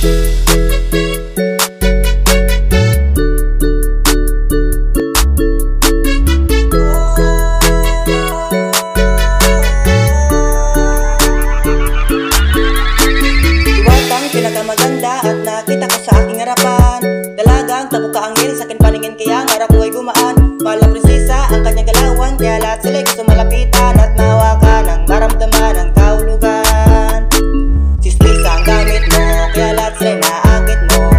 Pinakamaganda at nakita ko sa aking harapan. Dalagang tabuka ang sa akin paningin, kaya ang harap ko ay gumaan. Palang prinsesa ang kanyang galawan, kaya lahat sila'y gusto malapitan at mahawakan ang maramdaman ng kahulugan. Sistisa ang gamit mo, kaya lahat sila'y naakit mo.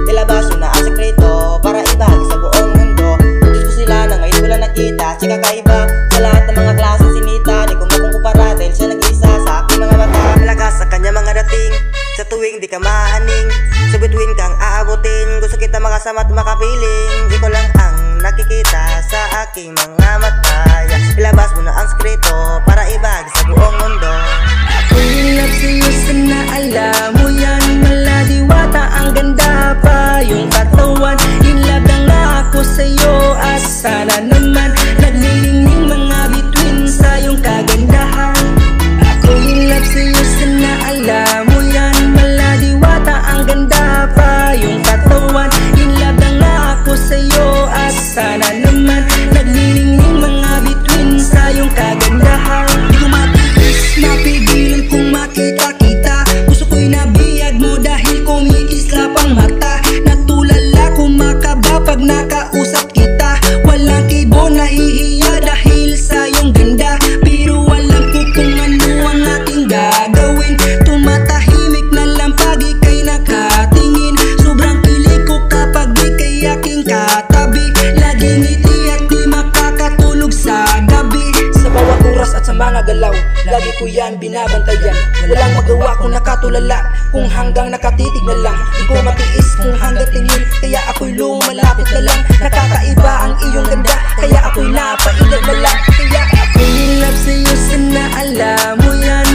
Ilabas mo na ang sekreto para ibahagi sa buong mundo. Diyos ko sila na ngayon wala nakita, siya kakaiba sa lahat ng mga klaseng sinita. Di ko makumpara dahil siya nag-isa sa aking mga mata. Malagas sa kanya mga dating, sa tuwing di ka maaning, sa bituin kang aabutin. Gusto kita makasama at makapiling. Di ko lang ang nakikita sa aking mga mata. Ilabas mo na ang sekreto para ibahagi sa buong mundo. Ako'y in love sa'yo, sana alam mo yan. Maladiwata ang ganda pa yung katawan. In love na nga ako sa'yo, asa na naman naglilingning mga bituin sa iyong kagandahan. Ako'y in love sa'yo, sana alam mo yan. Maladiwata ang ganda pa yung katawan. In love na nga ako sa'yo, asa na naman naglilingning mga bituin sa iyong kagandahan. Di ko matiis, mapigilan kung makita kita. Gusto ko'y nabiyag mo dahil kumikislap ang mata. Natulala kung makaba pag nakausap kita. Walang kibo, nahihiya dahil sa iyong ganda. Pero walang ko kung ano ang ating gagawin. Tumatahimik na lang pag ika'y nakatingin. Sobrang kilig ko kapag ika'y aking katabi. Laging ngiti at di makakatulog sa gabi. Sa bawat oras at sa mga galaw, lagi ko yan binabantayan. Walang magawa kung nakatulala, kung hanggang nakatitig na lang. Di ko matiis kung hanggang tingin, kaya ako'y lumalapit na lang. Nakakaiba ang iyong ganda, kaya ako'y napailag na lang. Kaya ako'y in love sa'yo, sana alam mo yan.